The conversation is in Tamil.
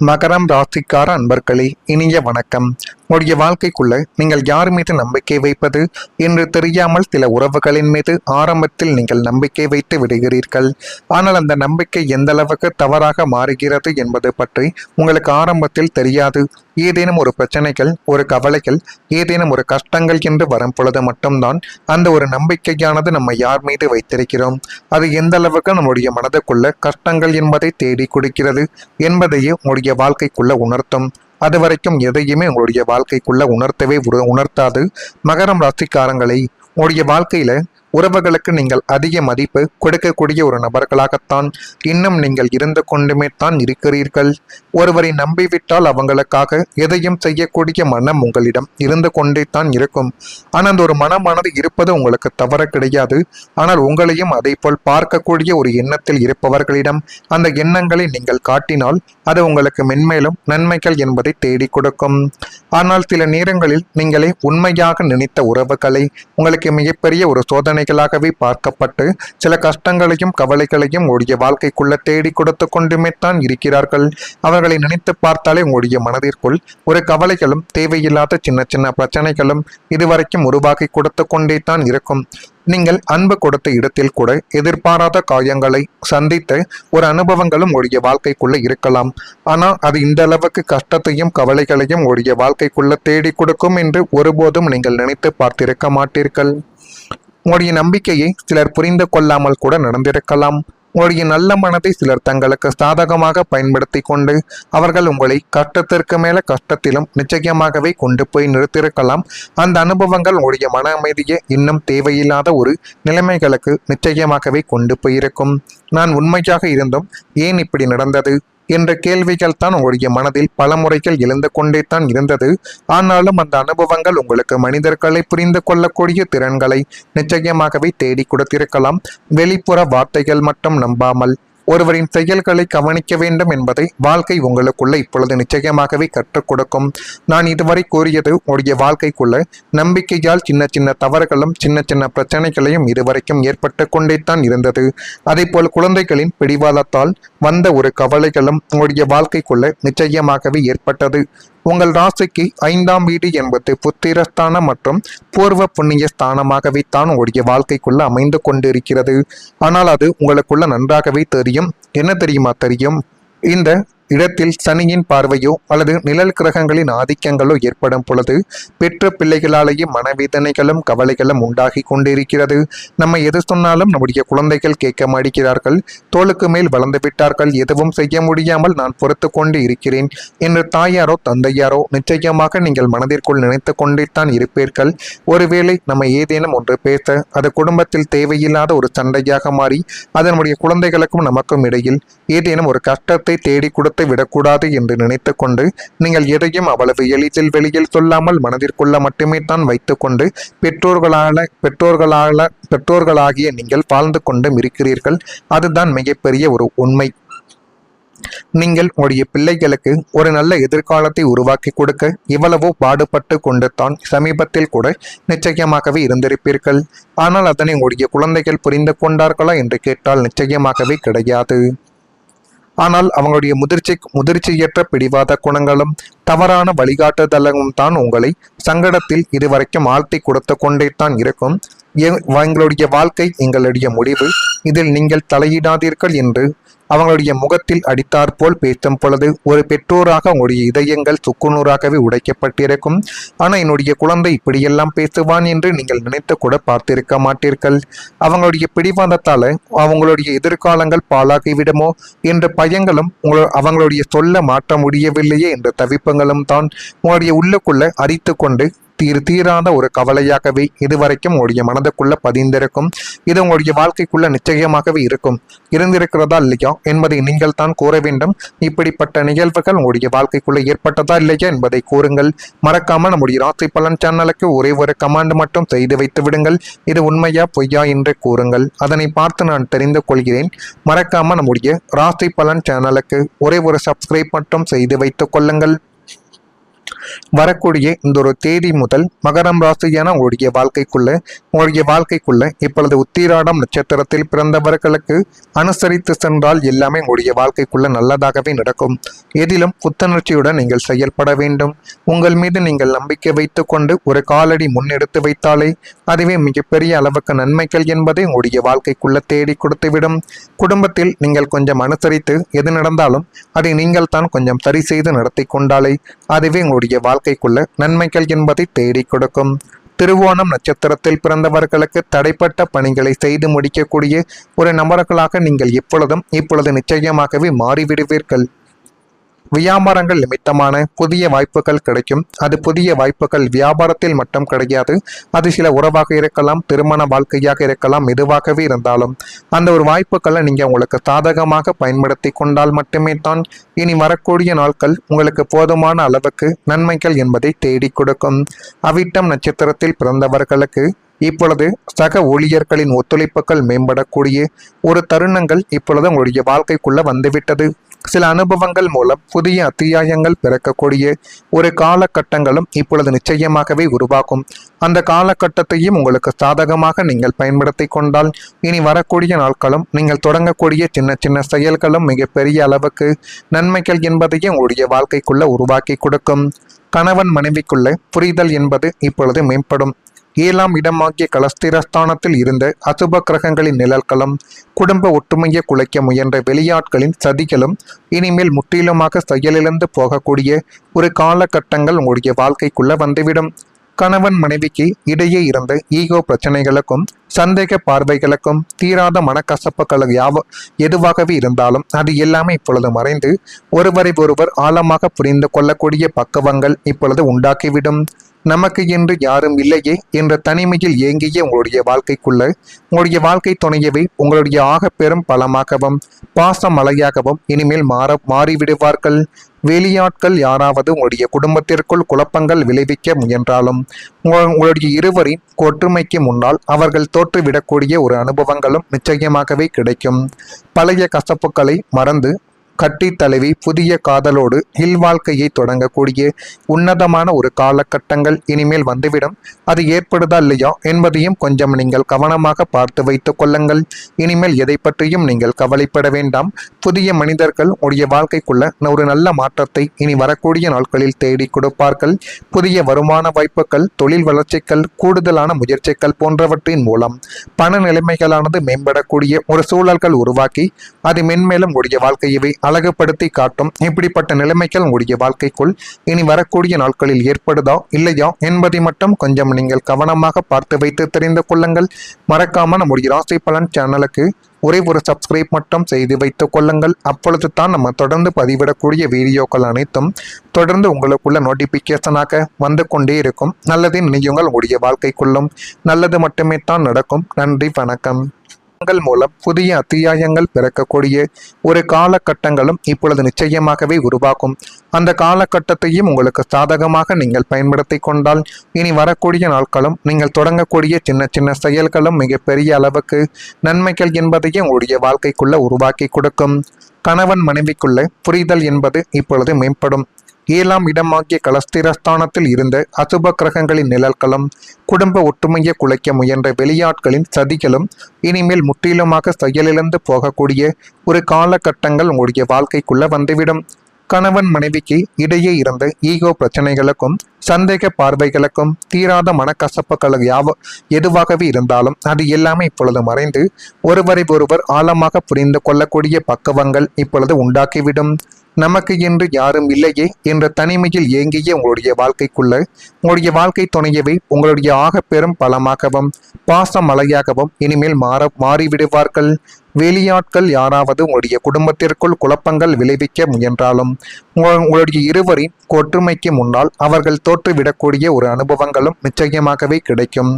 மகரம் ராசிக்கார அன்பர்களே, இனிய வணக்கம். உங்களுடைய வாழ்க்கைக்குள்ள நீங்கள் யார் மீது நம்பிக்கை வைப்பது என்று தெரியாமல் சில உறவுகளின் மீது ஆரம்பத்தில் நீங்கள் நம்பிக்கை வைத்து விடுகிறீர்கள். ஆனால் அந்த நம்பிக்கை எந்த அளவுக்கு தவறாக மாறுகிறது என்பது பற்றி உங்களுக்கு ஆரம்பத்தில் தெரியாது. ஏதேனும் ஒரு பிரச்சனைகள், ஒரு கவலைகள், ஏதேனும் ஒரு கஷ்டங்கள் என்று வரும் பொழுது மட்டும்தான் அந்த ஒரு நம்பிக்கையானது நம்ம யார் மீது வைத்திருக்கிறோம், அது எந்த அளவுக்கு நம்முடைய மனதுக்குள்ள கஷ்டங்கள் என்பதை தேடி கொடுக்கிறது என்பதையே உங்களுடைய வாழ்க்கைக்குள்ள உணர்த்தும். அது வரைக்கும் எதையுமே உங்களுடைய வாழ்க்கைக்குள்ள உணர்த்தாது. மகரம் ராசிக்காரங்களை, உங்களுடைய வாழ்க்கையில உறவுகளுக்கு நீங்கள் அதிக மதிப்பு கொடுக்கக்கூடிய ஒரு நபர்களாகத்தான் இன்னும் நீங்கள் இருந்து கொண்டுமே தான் இருக்கிறீர்கள். ஒருவரை நம்பிவிட்டால் அவங்களுக்காக எதையும் செய்யக்கூடிய மனம் உங்களிடம் இருந்து கொண்டே தான் இருக்கும். ஆனால் அந்த ஒரு மனமானது இருப்பது உங்களுக்கு தவற கிடையாது. ஆனால் உங்களையும் அதை போல் பார்க்கக்கூடிய ஒரு எண்ணத்தில் இருப்பவர்களிடம் அந்த எண்ணங்களை நீங்கள் காட்டினால் அது உங்களுக்கு மென்மேலும் நன்மைகள் என்பதை தேடி கொடுக்கும். ஆனால் சில நேரங்களில் நீங்களே உண்மையாக நினைத்த உறவுகளை உங்களுக்கு மிகப்பெரிய ஒரு சோதனைகளாகவே பார்க்கப்பட்டு சில கஷ்டங்களையும் கவலைகளையும் உங்களுடைய வாழ்க்கைக்குள்ள தேடி கொடுத்து கொண்டுமே தான் இருக்கிறார்கள். அவர்களை நினைத்து பார்த்தாலே உங்களுடைய மனதிற்குள் ஒரு கவலைகளும் தேவையில்லாத சின்ன சின்ன பிரச்சனைகளும் இதுவரைக்கும் உருவாக்கி கொடுத்து கொண்டே தான் இருக்கும். நீங்கள் அன்பு கொடுத்த இடத்தில் கூட எதிர்பாராத காயங்களை சந்தித்த ஒரு அனுபவங்களும் உடைய வாழ்க்கைக்குள்ள இருக்கலாம். ஆனால் அது இந்த அளவுக்கு கஷ்டத்தையும் கவலைகளையும் உடைய வாழ்க்கைக்குள்ள தேடி கொடுக்கும் என்று ஒருபோதும் நீங்கள் நினைத்து பார்த்திருக்க மாட்டீர்கள். உங்களுடைய நம்பிக்கையை சிலர் புரிந்து கொள்ளாமல் கூட நடந்திருக்கலாம். உங்களுடைய நல்ல மனதை சிலர் தங்களுக்கு சாதகமாக பயன்படுத்தி கொண்டு அவர்கள் உங்களை கஷ்டத்திற்கு மேல கஷ்டத்திலும் நிச்சயமாகவே கொண்டு போய் நிறுத்திருக்கலாம். அந்த அனுபவங்கள் உங்களுடைய மன அமைதியை இன்னும் தேவையில்லாத ஒரு நிலைமைகளுக்கு நிச்சயமாகவே கொண்டு போயிருக்கும். நான் உண்மையாக இருந்தும் ஏன் இப்படி நடந்தது என்ற கேள்விகள் தான் உங்களுடைய மனதில் பல முறைகள் எழுந்து கொண்டே தான் இருந்தது. ஆனாலும் அந்த அனுபவங்கள் உங்களுக்கு மனிதர்களை புரிந்து கொள்ளக்கூடிய திறன்களை நிச்சயமாகவே தேடி கொடுத்திருக்கலாம். வெளிப்புற வார்த்தைகள் மட்டும் நம்பாமல் ஒருவரின் செயல்களை கவனிக்க வேண்டும் என்பதை வாழ்க்கை உங்களுக்குள்ள இப்பொழுது நிச்சயமாகவே கற்றுக் கொடுக்கும். நான் இதுவரை கூறியது உங்களுடைய வாழ்க்கைக்குள்ள நம்பிக்கையால் சின்ன சின்ன தவறுகளும் சின்ன சின்ன பிரச்சனைகளையும் இதுவரைக்கும் ஏற்பட்டு கொண்டே தான் இருந்தது. அதே போல் குழந்தைகளின் பிடிவாதத்தால் வந்த ஒரு கவலைகளும் உங்களுடைய வாழ்க்கைக்குள்ள நிச்சயமாகவே ஏற்பட்டது. உங்கள் ராசிக்கு 5ஆம் வீடு என்பது புத்திரஸ்தானம் மற்றும் பூர்வ புண்ணிய ஸ்தானமாகவே தான் உங்களுடைய வாழ்க்கைக்குள்ள அமைந்து கொண்டிருக்கிறது. ஆனால் அது உங்களுக்குள்ள நன்றாகவே தெரியும். என்ன தெரியும், இந்த இடத்தில் சனியின் பார்வையோ அல்லது நிழல் கிரகங்களின் ஆதிக்கங்களோ ஏற்படும் பொழுது பெற்ற பிள்ளைகளாலேயே மனவேதனைகளும் கவலைகளும் உண்டாகி கொண்டிருக்கிறது. நம்ம எது சொன்னாலும் நம்முடைய குழந்தைகள் கேட்க மாட்டேங்கிறார்கள். தோளுக்கு மேல் வளர்ந்து விட்டார்கள், எதுவும் செய்ய முடியாமல் நான் பொறுத்து கொண்டு இருக்கிறேன் என்று தாயாரோ தந்தையாரோ நிச்சயமாக நீங்கள் மனதிற்குள் நினைத்து கொண்டே தான் இருப்பீர்கள். ஒருவேளை நம்ம ஏதேனும் ஒன்று பேச அது குடும்பத்தில் தேவையில்லாத ஒரு சண்டையாக மாறி அதனுடைய குழந்தைகளுக்கும் நமக்கும் இடையில் ஏதேனும் ஒரு கஷ்டத்தை தேடி கொடுத்து விடக்கூடாது என்று நினைத்து கொண்டு நீங்கள் எதையும் அவ்வளவு எளிதில் வெளியில் சொல்லாமல் மனதிற்குள்ள மட்டுமே தான் வைத்துக்கொண்டு பெற்றோர்களாகிய நீங்கள் வாழ்ந்து கொண்டும் இருக்கிறீர்கள். அதுதான் மிகப்பெரிய ஒரு உண்மை. நீங்கள் உங்களுடைய பிள்ளைகளுக்கு ஒரு நல்ல எதிர்காலத்தை உருவாக்கி கொடுக்க இவ்வளவோ பாடுபட்டு கொண்டு தான் சமீபத்தில் கூட நிச்சயமாகவே இருந்திருப்பீர்கள். ஆனால் அதனை உங்களுடைய குழந்தைகள் புரிந்து கொண்டார்களா என்று கேட்டால் நிச்சயமாகவே கிடையாது. ஆனால் அவங்களுடைய முதிர்ச்சியற்ற பிடிவாத குணங்களும் தவறான வழிகாட்டுதலும் தான் உங்களை சங்கடத்தில் இதுவரைக்கும் ஆழ்த்தி கொடுத்து கொண்டே தான் இருக்கும். எங்களுடைய வாழ்க்கை எங்களுடைய முடிவு, இதில் நீங்கள் தலையிடாதீர்கள் என்று அவங்களுடைய முகத்தில் அடித்தாற்போல் பேசும் பொழுது ஒரு பெற்றோராக உங்களுடைய இதயங்கள் சுக்குநூறாகவே உடைக்கப்பட்டிருக்கும். ஆனால் என்னுடைய குழந்தை இப்படியெல்லாம் பேசுவான் என்று நீங்கள் நினைத்து கூட பார்த்திருக்க மாட்டீர்கள். அவங்களுடைய பிடிவாதத்தால அவங்களுடைய எதிர்காலங்கள் பாழாகிவிடுமோ என்ற பயங்களும் அவங்களுடைய சொல்ல மாற்ற முடியவில்லையே என்ற தவிப்பங்களும் தான் உங்களுடைய உள்ளுக்குள்ள அரித்து கொண்டு தீராத ஒரு கவலையாகவே இதுவரைக்கும் உங்களுடைய மனதுக்குள்ள பதிந்திருக்கும். இது உங்களுடைய வாழ்க்கைக்குள்ள நிச்சயமாகவே இருந்திருக்கிறதா இல்லையா என்பதை நீங்கள் தான் கூற வேண்டும். இப்படிப்பட்ட நிகழ்வுகள் உங்களுடைய வாழ்க்கைக்குள்ள ஏற்பட்டதா இல்லையா என்பதை கூறுங்கள். மறக்காம நம்முடைய ராசி பலன் சேனலுக்கு ஒரே ஒரு கமாண்ட் மட்டும் செய்து வைத்து விடுங்கள். இது உண்மையா பொய்யா என்று கூறுங்கள். அதனை பார்த்து நான் தெரிந்து கொள்கிறேன். மறக்காம நம்முடைய ராசி பலன் சேனலுக்கு ஒரே ஒரு சப்ஸ்கிரைப் மட்டும் செய்து வைத்துக் கொள்ளுங்கள். வரக்கூடிய இந்த ஒரு தேதி முதல் மகரம் ராசியான உங்களுடைய வாழ்க்கைக்குள்ள இப்பொழுது உத்திராடம் நட்சத்திரத்தில் பிறந்தவர்களுக்கு அனுசரித்து சென்றால் எல்லாமே உங்களுடைய வாழ்க்கைக்குள்ள நல்லதாகவே நடக்கும். எதிலும் புத்துணர்ச்சியுடன் நீங்கள் செயல்பட வேண்டும். உங்கள் மீது நீங்கள் நம்பிக்கை வைத்துக் கொண்டு ஒரு காலடி முன்னெடுத்து வைத்தாலே அதுவே மிகப்பெரிய அளவுக்கு நன்மைகள் என்பதை உங்களுடைய வாழ்க்கைக்குள்ள தேடி கொடுத்துவிடும். குடும்பத்தில் நீங்கள் கொஞ்சம் அனுசரித்து எது நடந்தாலும் அதை நீங்கள் தான் கொஞ்சம் சரி செய்து நடத்தி கொண்டாலே அதுவே உங்களுடைய வாழ்க்கைக்குள்ள நன்மைகள் என்பதை தேடி கொடுக்கும். திருவோணம் நட்சத்திரத்தில் பிறந்தவர்களுக்கு தடைப்பட்ட பணிகளை செய்து முடிக்கக்கூடிய ஒரு நபர்களாக நீங்கள் இப்பொழுது நிச்சயமாகவே மாறிவிடுவீர்கள். வியாபாரங்கள் நிமித்தமான புதிய வாய்ப்புகள் கிடைக்கும். அது புதிய வாய்ப்புகள் வியாபாரத்தில் மட்டும் கிடையாது. அது சில உறவாக இருக்கலாம், திருமண வாழ்க்கையாக இருக்கலாம், எதுவாகவே இருந்தாலும் அந்த ஒரு வாய்ப்புகளை நீங்கள் உங்களுக்கு சாதகமாக பயன்படுத்தி கொண்டால் மட்டுமே தான் இனி வரக்கூடிய நாட்கள் உங்களுக்கு போதுமான அளவுக்கு நன்மைகள் என்பதை தேடி கொடுக்கும். அவிட்டம் நட்சத்திரத்தில் பிறந்தவர்களுக்கு இப்பொழுது சக ஊழியர்களின் ஒத்துழைப்புகள் மேம்படக்கூடிய ஒரு தருணங்கள் இப்பொழுது உங்களுடைய வாழ்க்கைக்குள்ள வந்துவிட்டது. சில அனுபவங்கள் மூலம் புதிய அத்தியாயங்கள் பிறக்கக்கூடிய ஒரு காலகட்டங்களும் இப்பொழுது நிச்சயமாகவே உருவாகும். அந்த காலகட்டத்தையும் உங்களுக்கு சாதகமாக நீங்கள் பயன்படுத்தி கொண்டால் இனி வரக்கூடிய நாட்களும் நீங்கள் தொடங்கக்கூடிய சின்ன சின்ன செயல்களும் மிகப்பெரிய அளவுக்கு நன்மைகள் என்பதையும் உங்களுடைய வாழ்க்கைக்குள்ள உருவாக்கி கொடுக்கும். கணவன் மனைவிக்குள்ள புரிதல் என்பது இப்பொழுது மேம்படும். 7ஆம் இடமாகிய கலஸ்திரஸ்தானத்தில் இருந்த அசுப கிரகங்களின் நிழல்களும் குடும்ப ஒற்றுமையை குலைக்க முயன்ற வெளியாட்களின் சதிகளும் இனிமேல் முற்றிலுமாக செயலிழந்து போகக்கூடிய ஒரு காலகட்டங்கள் உங்களுடைய வாழ்க்கைக்குள்ள வந்துவிடும். கணவன் மனைவிக்கு இடையே இருந்த ஈகோ பிரச்சனைகளுக்கும் சந்தேக பார்வைகளுக்கும் தீராத மனக்கசப்புகள் எதுவாகவே இருந்தாலும் அது எல்லாமே இப்பொழுது மறைந்து ஒருவரை ஒருவர் ஆழமாக புரிந்து கொள்ளக்கூடிய பக்குவங்கள் இப்பொழுது உண்டாக்கிவிடும். நமக்கு என்று யாரும் இல்லையே என்ற தனிமையில் ஏங்கிய உங்களுடைய வாழ்க்கை துணையவை உங்களுடைய ஆக பெரும் பலமாகவும் பாச மலையாகவும் இனிமேல் மாறிவிடுவார்கள். வெளியாட்கள் யாராவது உங்களுடைய குடும்பத்திற்குள் குழப்பங்கள் விளைவிக்க முயன்றாலும் உங்களுடைய இருவரின் ஒற்றுமைக்கு முன்னால் அவர்கள் தோற்றுவிடக்கூடிய ஒரு அனுபவங்களும் நிச்சயமாகவே கிடைக்கும். பழைய கசப்புகளை மறந்து கட்டி தழுவி புதிய காதலோடு இல்வாழ்க்கையை தொடங்கக்கூடிய உன்னதமான ஒரு காலகட்டங்கள் இனிமேல் வந்துவிடும். அது ஏற்படுதா இல்லையா என்பதையும் கொஞ்சம் நீங்கள் கவனமாக பார்த்து வைத்துக் கொள்ளுங்கள். இனிமேல் எதை பற்றியும் நீங்கள் கவலைப்பட வேண்டாம். புதிய மனிதர்கள் உடைய வாழ்க்கைக்குள்ள ஒரு நல்ல மாற்றத்தை இனி வரக்கூடிய நாட்களில் தேடி கொடுப்பார்கள். புதிய வருமான வாய்ப்புகள், தொழில் வளர்ச்சிகள், கூடுதலான முயற்சிகள் போன்றவற்றின் மூலம் பண நிலைமைகளானது மேம்படக்கூடிய ஒரு சூழல்கள் உருவாக்கி அது மென்மேலும் உடைய வாழ்க்கையவை அழகுபடுத்தி காட்டும். இப்படிப்பட்ட நிலைமைகள் உங்களுடைய வாழ்க்கைக்குள் இனி வரக்கூடிய நாட்களில் ஏற்படுதா இல்லையா என்பதை மட்டும் கொஞ்சம் நீங்கள் கவனமாக பார்த்து வைத்து தெரிந்து கொள்ளுங்கள். மறக்காம நம்முடைய ராசி பலன் சேனலுக்கு ஒரே ஒரு சப்ஸ்கிரைப் மட்டும் செய்து வைத்துக் கொள்ளுங்கள். அப்பொழுது தான் நம்ம தொடர்ந்து பதிவிடக்கூடிய வீடியோக்கள் அனைத்தும் தொடர்ந்து உங்களுக்குள்ள நோட்டிபிகேஷனாக வந்து கொண்டே இருக்கும். நல்லதை நினையுங்கள். உங்களுடைய வாழ்க்கைக்குள்ளும் நல்லது மட்டுமே தான் நடக்கும். நன்றி, வணக்கம். மூலம் புதிய அத்தியாயங்கள் பிறக்கக்கூடிய ஒரு காலகட்டங்களும் இப்பொழுது நிச்சயமாகவே உருவாகும். அந்த காலகட்டத்தையும் உங்களுக்கு சாதகமாக நீங்கள் பயன்படுத்தி கொண்டால் இனி வரக்கூடிய நாட்களும் நீங்கள் தொடங்கக்கூடிய சின்ன சின்ன செயல்களும் மிகப்பெரிய அளவுக்கு நன்மைகள் என்பதையும் உங்களுடைய வாழ்க்கைக்குள்ள உருவாக்கி கொடுக்கும். கணவன் மனைவிக்குள்ள புரிதல் என்பது இப்பொழுது மேம்படும். 7ஆம் இடமாகிய கலஸ்திரஸ்தானத்தில் இருந்த அசுப கிரகங்களின் நிழல்களும் குடும்ப ஒற்றுமையை குலைக்க முயன்ற வெளியாட்களின் சதிகளும் இனிமேல் முற்றிலுமாக செயலிழந்து போகக்கூடிய ஒரு காலகட்டங்கள் உங்களுடைய வாழ்க்கைக்குள்ள வந்துவிடும். கணவன் மனைவிக்கு இடையே இருந்த ஈகோ பிரச்சனைகளுக்கும் சந்தேக பார்வைகளுக்கும் தீராத மனக்கசப்புகள் எதுவாகவே இருந்தாலும் அது எல்லாமே இப்பொழுது மறைந்து ஒருவரை ஒருவர் ஆழமாக புரிந்து கொள்ளக்கூடிய பக்குவங்கள் இப்பொழுது உண்டாக்கிவிடும். நமக்கு என்று யாரும் இல்லையே என்ற தனிமையில் ஏங்கிய உங்களுடைய வாழ்க்கை துணையவை உங்களுடைய ஆக பெரும் பலமாகவும் பாச மலையாகவும் இனிமேல் மாறிவிடுவார்கள். வெளியாட்கள் யாராவது உங்களுடைய குடும்பத்திற்குள் குழப்பங்கள் விளைவிக்க முயன்றாலும் உங்களுடைய இருவரின் ஒற்றுமைக்கு முன்னால் அவர்கள் தோற்றுவிடக்கூடிய ஒரு அனுபவங்களும் நிச்சயமாகவே கிடைக்கும்.